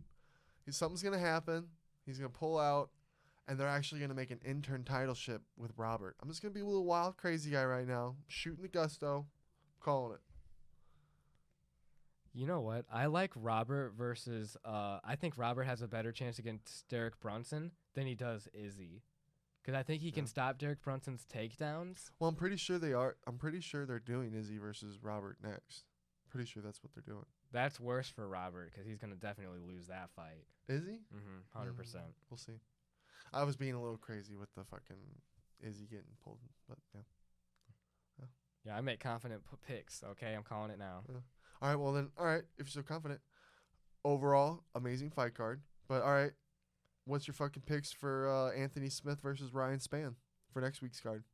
Something's going to happen. He's going to pull out, and they're actually going to make an intern titleship with Robert. I'm just going to be a little wild, crazy guy right now. Shooting the gusto. Calling it. You know what? I like Robert versus I think Robert has a better chance against Derek Brunson than he does Izzy. Because I think he can stop Derek Brunson's takedowns. Well, I'm pretty sure they are. I'm pretty sure they're doing Izzy versus Robert next. Pretty sure that's what they're doing. That's worse for Robert because he's going to definitely lose that fight. Is he? 100%. We'll see. I was being a little crazy with the fucking Izzy getting pulled, but yeah. Yeah, I make confident picks, okay? I'm calling it now. Yeah. All right, well then, all right, if you're so confident. Overall, amazing fight card. But all right, what's your fucking picks for Anthony Smith versus Ryan Spann for next week's card?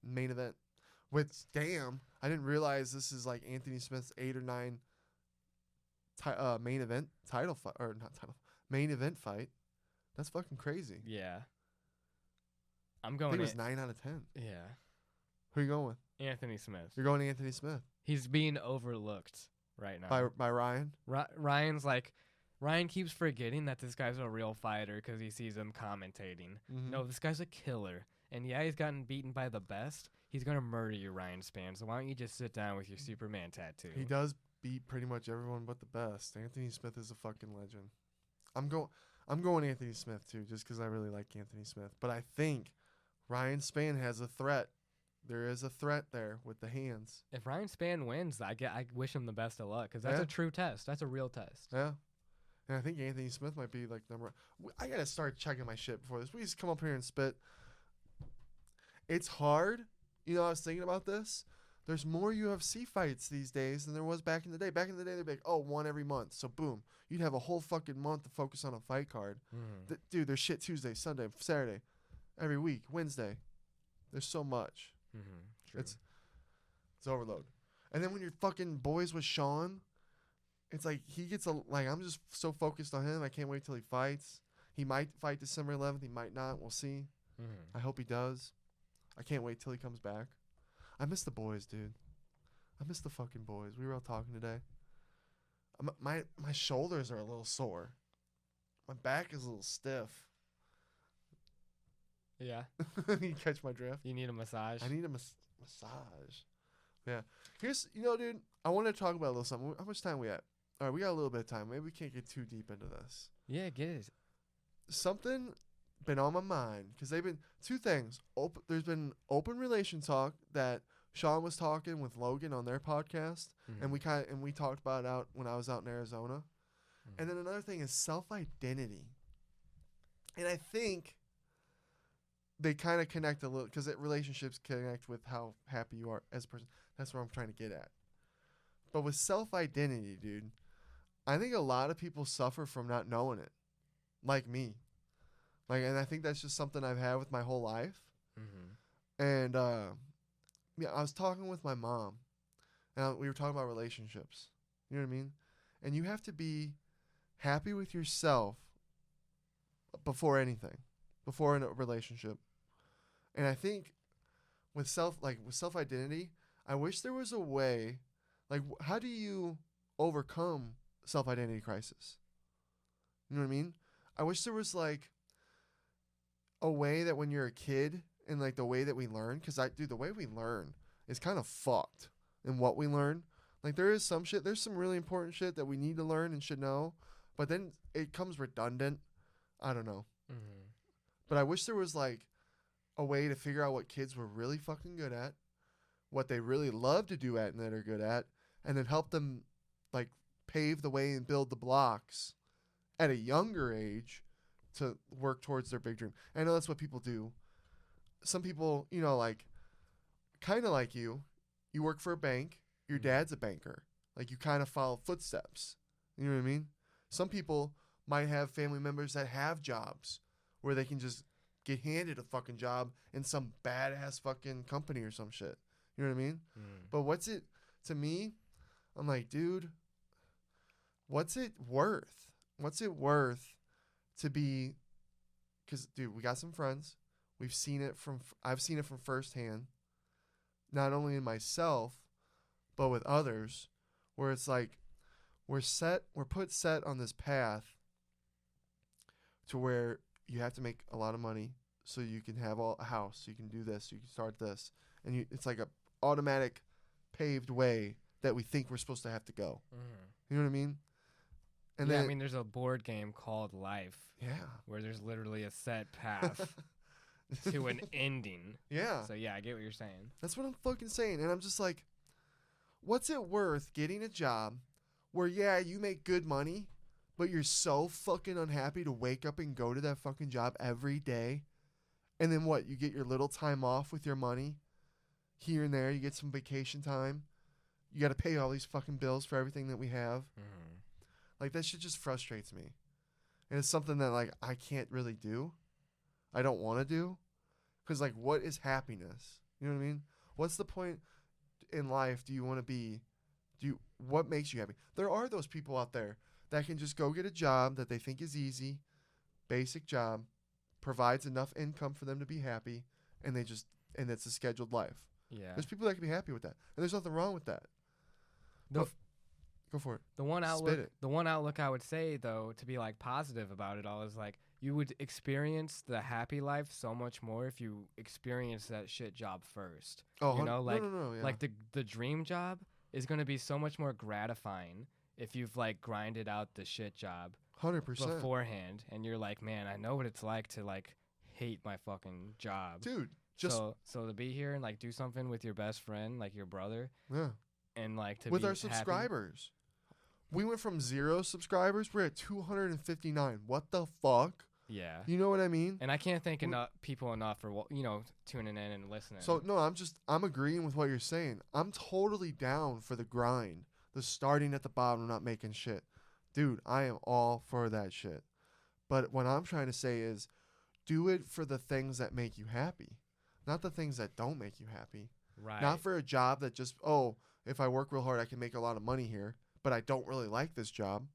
Main event. Damn, I didn't realize this is like Anthony Smith's 8 or 9 main event title fight, or not title, main event fight. That's fucking crazy. Yeah. I think it was 9 out of 10. Yeah. Who are you going with? Anthony Smith. You're going to Anthony Smith. He's being overlooked right now. By Ryan? Ryan's like, Ryan keeps forgetting that this guy's a real fighter because he sees him commentating. Mm-hmm. No, this guy's a killer. And yeah, he's gotten beaten by the best. He's going to murder you, Ryan Spann. So why don't you just sit down with your Superman tattoo? He does beat pretty much everyone but the best. Anthony Smith is a fucking legend. I'm going Anthony Smith too, just because I really like Anthony Smith. But I think Ryan Spann has a threat. There is a threat there with the hands. If Ryan Spann wins, I wish him the best of luck because that's a true test. That's a real test. Yeah. And I think Anthony Smith might be like number. I gotta start checking my shit before this. We just come up here and spit. It's hard. You know, I was thinking about this. There's more UFC fights these days than there was back in the day. Back in the day, they'd be like, oh, one every month. So, boom. You'd have a whole fucking month to focus on a fight card. Mm-hmm. Dude, there's shit Tuesday, Sunday, Saturday, every week, Wednesday. There's so much. Mm-hmm. It's overload. And then when you're fucking boys with Sean, it's like he gets I'm just so focused on him. I can't wait till he fights. He might fight December 11th. He might not. We'll see. I hope he does. I can't wait till he comes back. I miss the boys, dude. I miss the fucking boys. We were all talking today. My shoulders are a little sore. My back is a little stiff. Yeah. You catch my drift? You need a massage. I need a massage. Yeah. Here's, dude, I want to talk about a little something. How much time we at? All right, we got a little bit of time. Maybe we can't get too deep into this. Yeah, get it. Something been on my mind because they've been two things. There's been open relation talk that Sean was talking with Logan on their podcast, and we talked about it out when I was out in Arizona. And then another thing is self-identity, and I think they kind of connect a little because relationships connect with how happy you are as a person. That's what I'm trying to get at. But with self-identity, dude, I think a lot of people suffer from not knowing it, like me. And I think that's just something I've had with my whole life. And yeah, I was talking with my mom, and we were talking about relationships. You know what I mean? And you have to be happy with yourself before anything, before in a relationship. And I think with self-identity, I wish there was a way, how do you overcome self-identity crisis? You know what I mean? I wish there was a way that when you're a kid and the way that we learn, because the way we learn is kind of fucked in what we learn. There is some shit, there's some really important shit that we need to learn and should know, but then it comes redundant. I don't know. But I wish there was a way to figure out what kids were really fucking good at, what they really love to do at and that are good at, and then help them pave the way and build the blocks at a younger age to work towards their big dream. I know that's what people do. Some people, kind of like you work for a bank, your dad's a banker. You kind of follow footsteps. You know what I mean? Some people might have family members that have jobs where they can just get handed a fucking job in some badass fucking company or some shit. You know what I mean? But what's it, to me, I'm like, dude, what's it worth? What's it worth to be, because, dude, we got some friends. I've seen it from firsthand, not only in myself, but with others, where it's we're put on this path to where you have to make a lot of money so you can have a house, you can do this, you can start this, and it's a automatic paved way that we think we're supposed to have to go. You know what I mean? And yeah, then, I mean, there's a board game called Life. Yeah. Where there's literally a set path to an ending. Yeah. So yeah, I get what you're saying. That's what I'm fucking saying. And I'm just what's it worth getting a job where, yeah, you make good money, but you're so fucking unhappy to wake up and go to that fucking job every day? And then what? You get your little time off with your money here and there. You get some vacation time. You got to pay all these fucking bills for everything that we have. That shit just frustrates me. And it's something that, I can't really do. I don't want to do. Because, what is happiness? You know what I mean? What's the point in life do you want to be? What makes you happy? There are those people out there that can just go get a job that they think is easy, basic job, provides enough income for them to be happy, and it's a scheduled life. Yeah. There's people that can be happy with that. And there's nothing wrong with that. Go for it. The one outlook I would say, though, to be positive about it all is you would experience the happy life so much more if you experience that shit job first. Oh, you know, no, yeah. The dream job is going to be so much more gratifying if you've grinded out the shit job 100% beforehand, and you're man, I know what it's like to hate my fucking job, dude. So to be here and do something with your best friend, your brother, yeah, and to with be our subscribers. We went from 0 subscribers. We're at 259. What the fuck? Yeah. You know what I mean? And I can't thank people enough for tuning in and listening. So no, I'm agreeing with what you're saying. I'm totally down for the grind, the starting at the bottom, not making shit. Dude, I am all for that shit. But what I'm trying to say is, do it for the things that make you happy, not the things that don't make you happy. Right. Not for a job that just, if I work real hard, I can make a lot of money here, but I don't really like this job.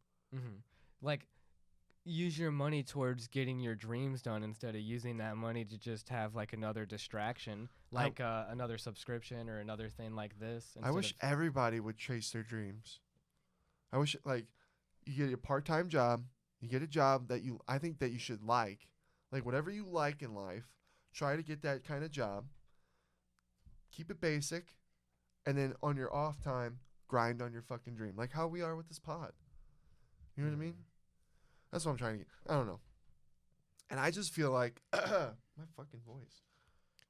use your money towards getting your dreams done instead of using that money to just have like another distraction, like another subscription or another thing like this. I wish everybody would chase their dreams. I wish, like, you get a part-time job, you get a job that I think that you should like whatever you like in life, try to get that kind of job, keep it basic, and then on your off time, grind on your fucking dream. Like how we are with this pod. You know what I mean? That's what I'm trying to get. I don't know. And I just feel like my fucking voice.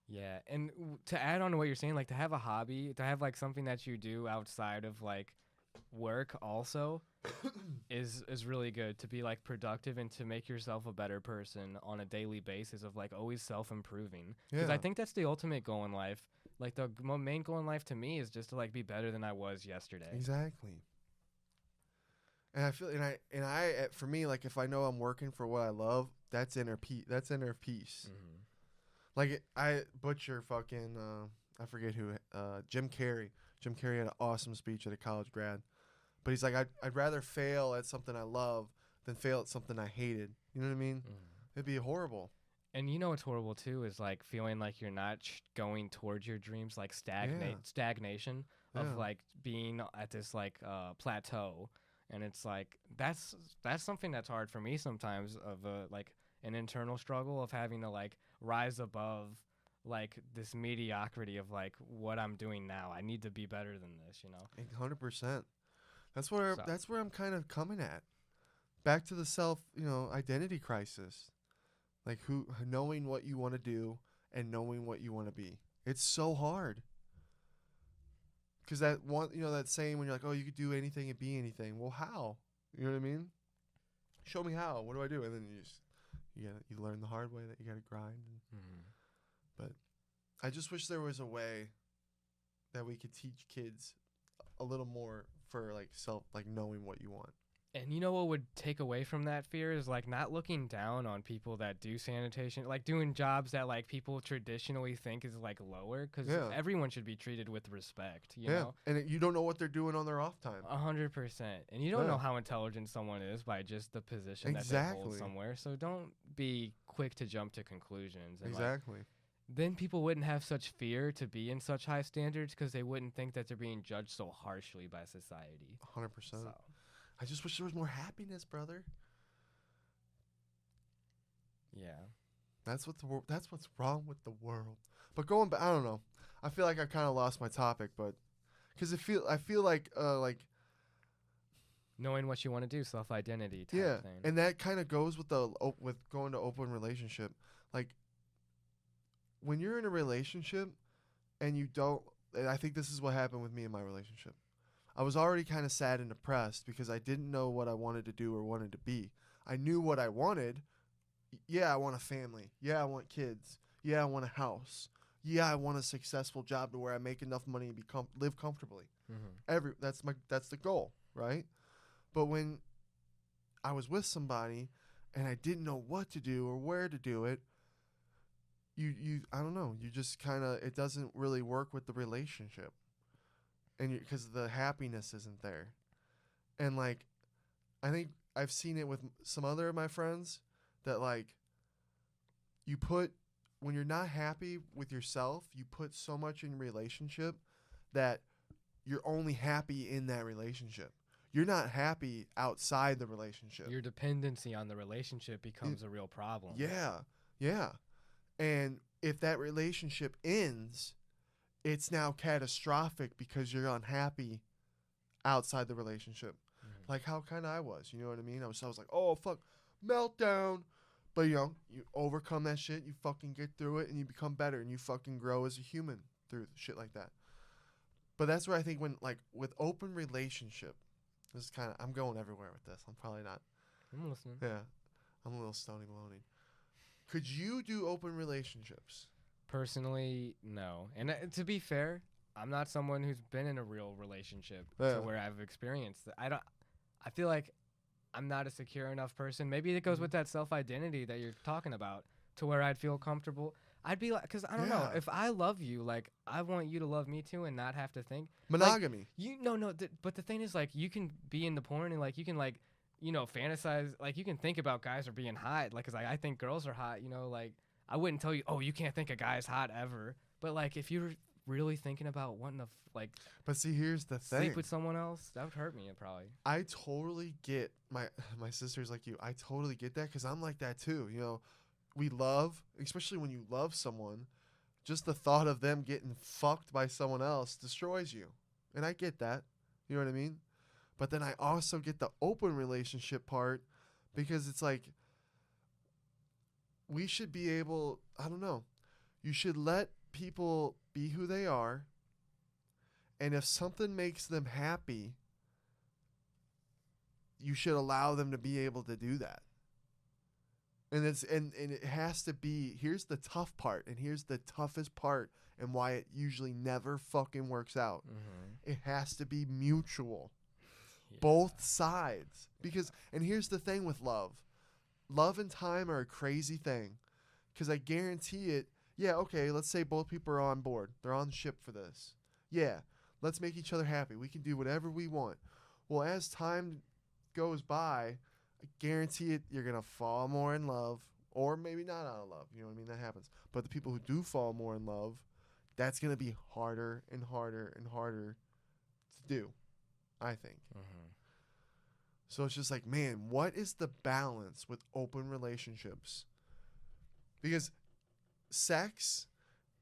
Yeah, and to add on to what you're saying, like to have a hobby, to have like something that you do outside of like work also is really good, to be like productive and to make yourself a better person on a daily basis of like always self-improving. Because I think that's the ultimate goal in life. Like the main goal in life to me is just to like be better than I was yesterday. Exactly. And I feel, and I, for me, like if I know I'm working for what I love, that's inner peace. That's inner peace. Mm-hmm. Like I butcher fucking, I forget who, Jim Carrey. Jim Carrey had an awesome speech at a college grad, but he's like, I'd rather fail at something I love than fail at something I hated. You know what I mean? Mm. It'd be horrible. And you know what's horrible too is like feeling like you're not going towards your dreams, like stagnation of like being at this like plateau. And it's like that's something that's hard for me sometimes, of like an internal struggle of having to like rise above like this mediocrity of like what I'm doing now. I need to be better than this, you know. 100%. That's where I'm kind of coming at. Back to the self, identity crisis. Like knowing what you want to do and knowing what you want to be. It's so hard. Because that one, that saying when you're like, oh, you could do anything and be anything. Well, how? You know what I mean? Show me how. What do I do? And then you learn the hard way that you got to grind. But I just wish there was a way that we could teach kids a little more for like knowing what you want. And you know what would take away from that fear is like not looking down on people that do sanitation, like doing jobs that like people traditionally think is like lower, because everyone should be treated with respect, you know? And you don't know what they're doing on their off time. 100%. And you don't know how intelligent someone is by just the position that they hold somewhere. So don't be quick to jump to conclusions. And then people wouldn't have such fear to be in such high standards because they wouldn't think that they're being judged so harshly by society. 100%. So. I just wish there was more happiness, brother. Yeah. That's what's wrong with the world. But going back, I don't know. I feel like I kind of lost my topic, but because I feel like knowing what you want to do, self-identity type thing. And that kind of goes with with going to open relationship. Like when you're in a relationship and you don't, and I think this is what happened with me in my relationship. I was already kind of sad and depressed because I didn't know what I wanted to do or wanted to be. I knew what I wanted. Yeah, I want a family. Yeah, I want kids. Yeah, I want a house. Yeah, I want a successful job to where I make enough money and live comfortably. Mm-hmm. That's the goal, right? But when I was with somebody and I didn't know what to do or where to do it, I don't know. You just kind of, it doesn't really work with the relationship. And because the happiness isn't there. And like, I think I've seen it with some other of my friends that like, when you're not happy with yourself, you put so much in relationship that you're only happy in that relationship. You're not happy outside the relationship. Your dependency on the relationship becomes a real problem. Yeah. Yeah. And if that relationship ends, it's now catastrophic because you're unhappy outside the relationship. Mm-hmm. Like how kind of I was, you know what I mean? I was like, oh, fuck, meltdown. But, you overcome that shit, you fucking get through it, and you become better, and you fucking grow as a human through shit like that. But that's where I think with open relationship, this is kind of, I'm going everywhere with this. I'm probably not. I'm listening. Yeah. I'm a little stony maloney. Could you do open relationships? Personally, no. And to be fair, I'm not someone who's been in a real relationship to where I've experienced that. I feel like I'm not a secure enough person. Maybe it goes with that self-identity that you're talking about, to where I'd feel comfortable. I'd be like, because I don't know, if I love you, like I want you to love me too and not have to think monogamy. Like, but the thing is, like, you can be in the porn and like you can like fantasize. Like, you can think about guys are being hot. Like, 'cause I think girls are hot. Like, I wouldn't tell you, oh, you can't think a guy's hot ever. But like, if you're really thinking about wanting to But see, here's the thing. sleep with someone else, that would hurt me. Probably. I totally get my sister's like you. I totally get that because I'm like that too. We love, especially when you love someone, just the thought of them getting fucked by someone else destroys you. And I get that. You know what I mean? But then I also get the open relationship part because it's like we should be able, I don't know, you should let people be who they are. And if something makes them happy, you should allow them to be able to do that. And it has to be, here's the tough part, and here's the toughest part and why it usually never fucking works out. Mm-hmm. It has to be mutual. Yeah. Both sides. And here's the thing with love. Love and time are a crazy thing. Because I guarantee it, yeah, okay, let's say both people are on board. They're on the ship for this. Yeah, let's make each other happy. We can do whatever we want. Well, as time goes by, I guarantee it, you're going to fall more in love, or maybe not out of love. You know what I mean? That happens. But the people who do fall more in love, that's going to be harder and harder and harder to do, I think. Mm-hmm. So it's just like, man, what is the balance with open relationships? Because sex,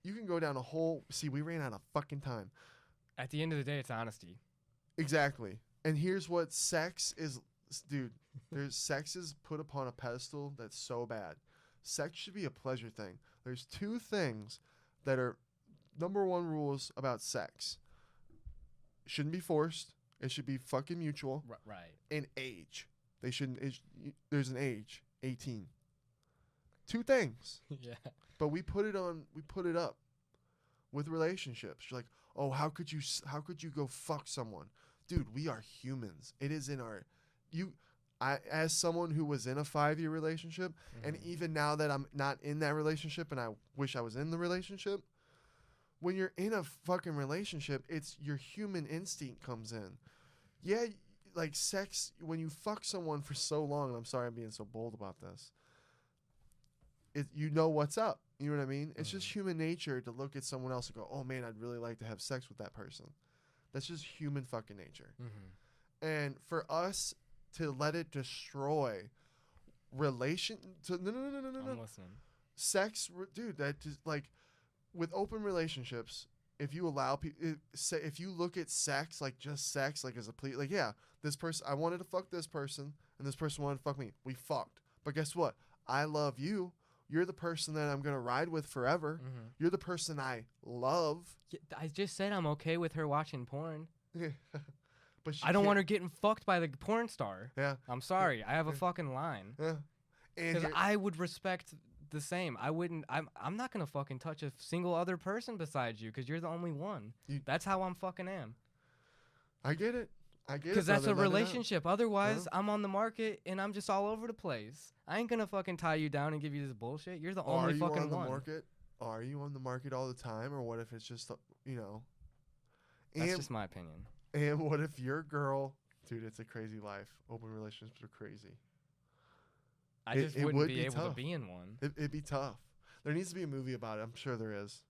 you can go down a whole... See, we ran out of fucking time. At the end of the day, it's honesty. Exactly. And here's what sex is... Dude, sex is put upon a pedestal that's so bad. Sex should be a pleasure thing. There's two things that are number one rules about sex. It shouldn't be forced. It should be fucking mutual. Right. And age. They shouldn't... There's an age. 18. Two things. Yeah. But we put it up with relationships. You're like, oh, how could you go fuck someone? Dude, we are humans. It is in our... as someone who was in a 5-year relationship, Mm-hmm. and even now that I'm not in that relationship and I wish I was in the relationship, when you're in a fucking relationship, it's your human instinct comes in. Yeah, like sex, when you fuck someone for so long, and I'm sorry I'm being so bold about this, you know what's up. You know what I mean? It's just human nature to look at someone else and go, oh man, I'd really like to have sex with that person. That's just human fucking nature. Mm-hmm. And for us to let it destroy no, I'm listening. sex, dude, that just like with open relationships, if you allow people, if you look at sex like just sex, like as a plea, like, yeah, this person, I wanted to fuck this person and this person wanted to fuck me. We fucked. But guess what? I love you. You're the person that I'm going to ride with forever. Mm-hmm. You're the person I love. Yeah, I just said I'm okay with her watching porn. But I don't want her getting fucked by the porn star. Yeah. I'm sorry. I have a fucking line. Yeah. And Because I would respect the same. I wouldn't. I'm not gonna fucking touch a single other person besides you because you're the only one. That's how I'm fucking am. I get it. Because that's a relationship. Otherwise, I'm on the market and I'm just all over the place. I ain't gonna fucking tie you down and give you this bullshit. You're the only fucking one. Are you on the market? Are you on the market all the time, or what if it's just That's just my opinion. And what if your girl, dude? It's a crazy life. Open relationships are crazy. I just wouldn't be able to be in one. It'd be tough. There needs to be a movie about it. I'm sure there is.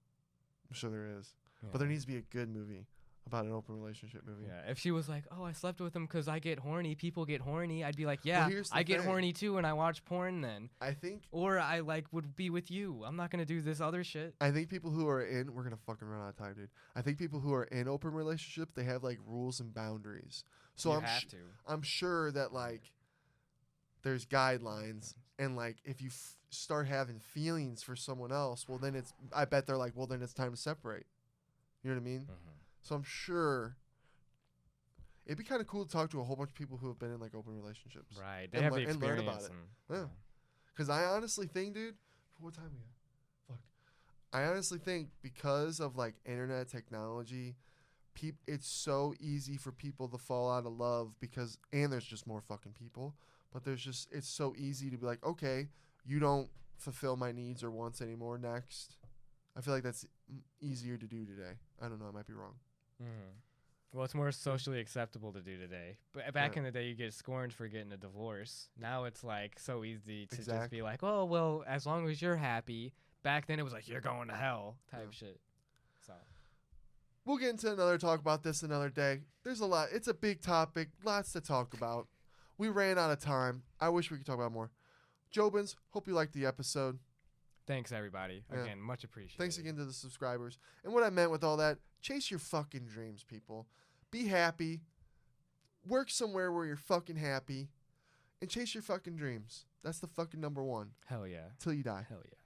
Yeah. But there needs to be a good movie about an open relationship movie. Yeah. If she was like, "Oh, I slept with him because I get horny. People get horny," I'd be like, "Yeah, Well, I get horny too, and I watch porn then." I think. Or I would be with you. I'm not gonna do this other shit. I think people who are in, we're gonna fucking run out of time, dude. I think people who are in open relationships, they have like rules and boundaries. So I'm sure that like there's guidelines, and like if you start having feelings for someone else, well then I bet they're like, well then it's time to separate. You know what I mean? Mm-hmm. So I'm sure it'd be kind of cool to talk to a whole bunch of people who have been in like open relationships. Right. They have the experience. And learn about it. Yeah. Because I honestly think, dude, what time we at? Fuck. I honestly think because of like internet technology, it's so easy for people to fall out of love and there's just more fucking people, but it's so easy to be like, okay, you don't fulfill my needs or wants anymore. Next. I feel like that's easier to do today. I don't know. I might be wrong. Mm-hmm. Well, it's more socially acceptable to do today. But back in the day, you get scorned for getting a divorce. Now it's like so easy to just be like, oh, well, as long as you're happy. Back then it was like, you're going to hell type shit. So we'll get into another talk about this another day. There's a lot. It's a big topic. Lots to talk about. We ran out of time. I wish we could talk about more. Jobins, hope you liked the episode. Thanks, everybody. Again, much appreciated. Thanks again to the subscribers. And what I meant with all that, chase your fucking dreams, people. Be happy. Work somewhere where you're fucking happy. And chase your fucking dreams. That's the fucking number one. Hell yeah. Till you die. Hell yeah.